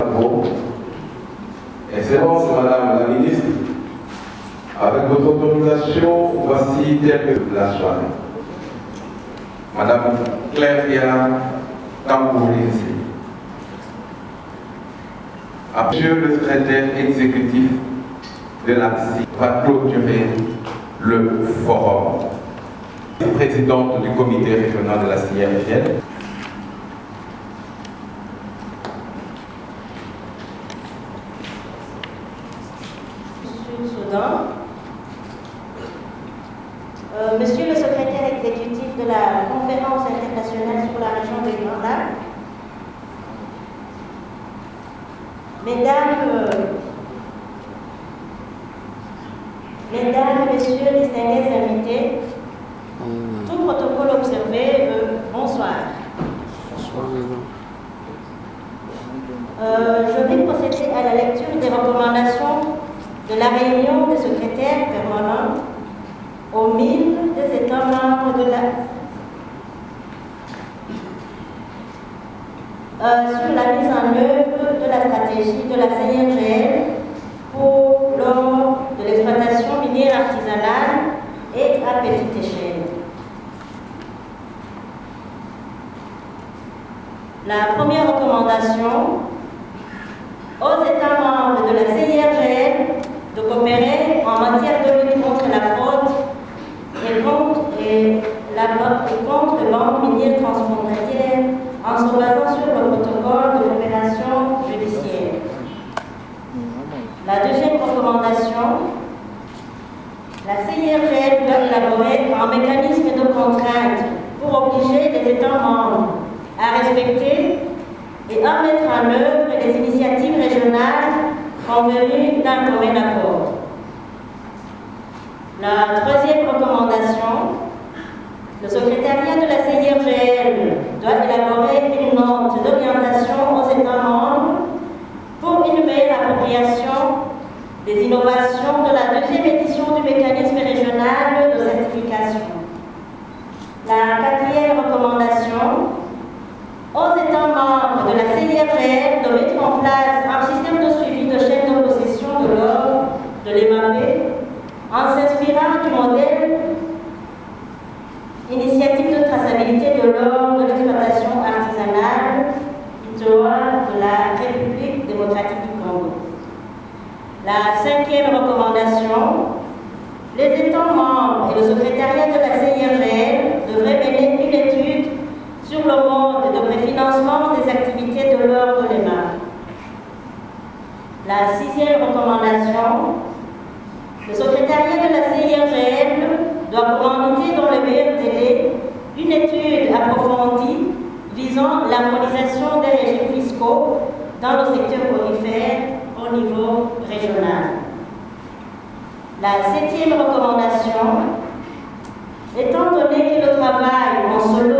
Bravo. Excellence, Madame la Ministre. Avec votre autorisation, voici quelques la soirée. Madame Claire Tambourinsi. Monsieur le secrétaire exécutif de l'ANSI va clôturer le forum. Présidente du comité régional de la CIRGL. Monsieur le secrétaire exécutif de la conférence internationale sur la région des Grands Lacs, Mesdames, Messieurs, distingués invités, tout protocole observé, bonsoir. Je vais procéder à la lecture des recommandations de la réunion des secrétaires permanents aux 1000 des États membres de sur la mise en œuvre de la stratégie de la CIRGL pour lors de l'exploitation minière artisanale et à petite échelle. La première recommandation aux États membres de la CIRGL de coopérer en matière de lutte contre la fraude et contre la banque minière transfrontalière en se basant sur le protocole de coopération judiciaire. La deuxième recommandation, la CIRGL doit élaborer un mécanisme de contrainte pour obliger les États membres à respecter et à mettre en œuvre les initiatives régionales convenues d'un commun accord. La troisième recommandation, le secrétariat de la CIRGL doit élaborer une note d'orientation aux États membres pour une meilleure appropriation des innovations de la deuxième édition du mécanisme régional de certification. La quatrième recommandation, aux États membres de la CIRGL de mettre en place un système de suivi de chaîne de possession de l'or de l'EMAP en s'inspirant du modèle Initiative de traçabilité de l'or de l'exploitation artisanale ITOA de la République démocratique du Congo. La cinquième recommandation, les États membres et le secrétariat de la CIRGL devraient mener une étude sur le mode de préfinancement des activités de l'or de l'EMA. La sixième recommandation, le secrétariat de la CIRGL doit commanditer dans le meilleur délai une étude approfondie visant l'harmonisation des régimes fiscaux dans le secteur aurifère au niveau régional. La septième recommandation, étant donné que le travail en solo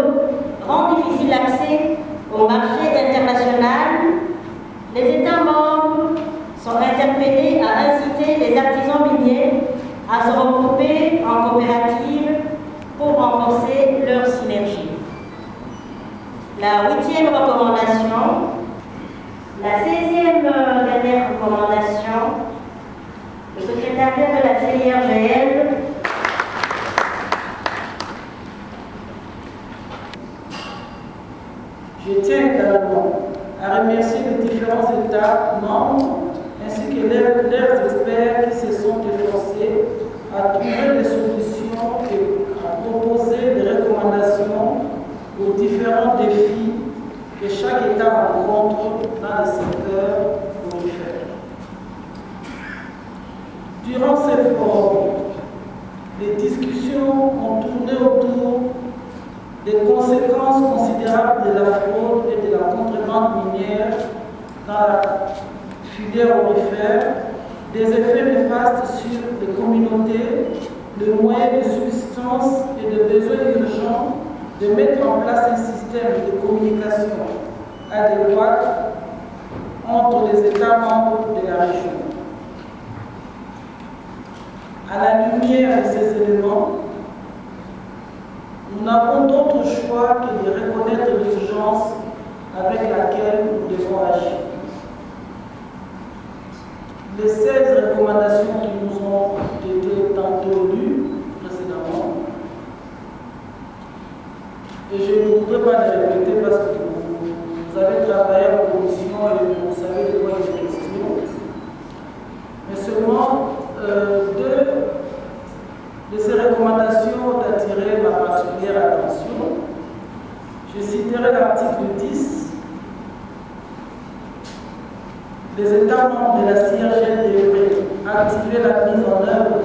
rend difficile l'accès au marché international, les États membres sont interpellés à inciter les artisans miniers à se regrouper en coopérative pour renforcer leur synergie. La huitième recommandation, la 16e dernière recommandation, le secrétariat de la CIRGL Je tiens également à remercier les différents États membres ainsi que leurs experts qui se sont efforcés à trouver des solutions et à proposer des recommandations aux différents défis que chaque État rencontre dans le secteur aurifère. Durant ces forums, les discussions ont tourné autour des conséquences considérables de la fraude et de la contrebande minière dans la filière aurifère, des effets néfastes sur les communautés, le moyen de subsistance et le besoin urgent de mettre en place un système de communication adéquat entre les États membres de la région. À la lumière de ces éléments, nous n'avons d'autre choix que de reconnaître l'urgence avec laquelle nous devons agir. les 16 recommandations qui nous ont été tantôt lues précédemment. Et je ne voudrais pas les répéter parce que vous avez travaillé en commission et vous savez de quoi il est question. Mais seulement deux de ces recommandations ont attiré ma particulière attention. Je citerai l'article 10. Les États membres de la CIRGL devraient activer la mise en œuvre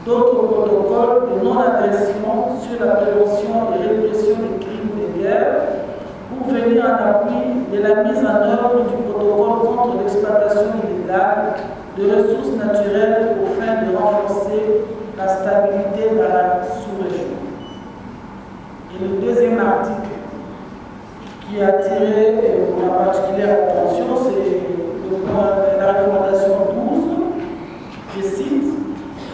d'autres protocoles de non-agression sur la prévention et répression des crimes de guerre pour venir en appui de la mise en œuvre du protocole contre l'exploitation illégale de ressources naturelles aux fins de renforcer la stabilité dans la sous-région. Et le deuxième article qui a attiré ma particulière attention, c'est la recommandation 12. Je cite: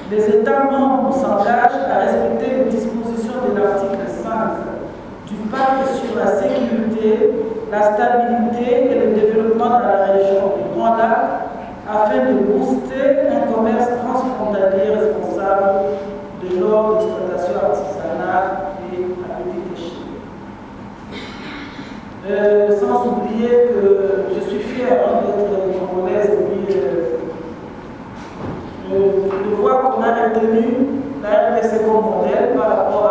les États membres s'engagent à respecter les dispositions de l'article 5 du pacte sur la sécurité, la stabilité et le développement dans la région du Grand Lac afin de booster un commerce transfrontalier responsable de l'or d'exploitation artisanale et à petite échelle. Sans oublier que je suis fier d'être congolaise et puis de voir qu'on a retenu la RDC comme modèle par rapport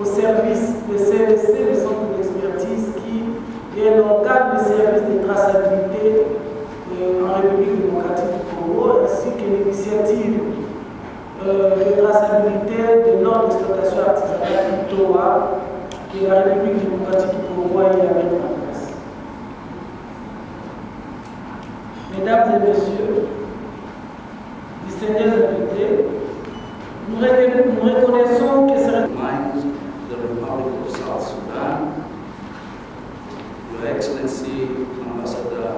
au service de CVC, le centre d'expertise, qui est l'organe de service de traçabilité en République démocratique du Congo, ainsi que l'initiative de traçabilité de l'ordre d'exploitation artisanale ITOA, que la République démocratique du Congo a mis en place. Mesdames et messieurs, distingués invités, nous reconnaissons que c'est the Republic of South Sudan, Your Excellency Ambassador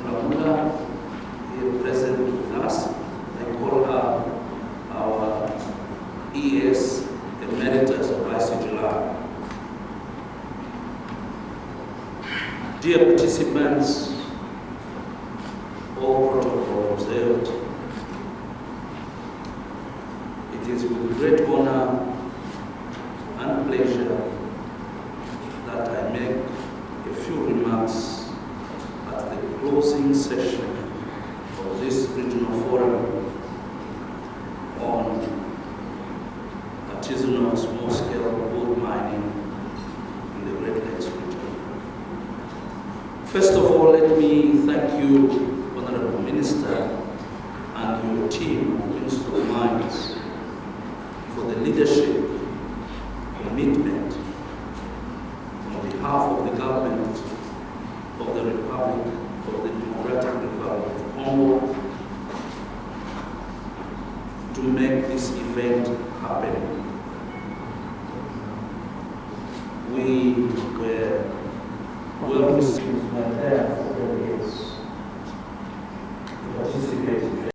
Ramula, here present with us. I call her our ES Emeritus of ICGLR. Dear participants, all protocol observed, it is with great honor and pleasure that I make a few remarks at the closing session of this regional forum on artisanal small-scale gold mining in the Great Lakes region. First of all, let me thank you, Honorable Minister, and your team of Minister of Mines for the leadership, commitment on behalf of the government of the Republic, of the Democratic Republic of Congo, to make this event happen. We were well received.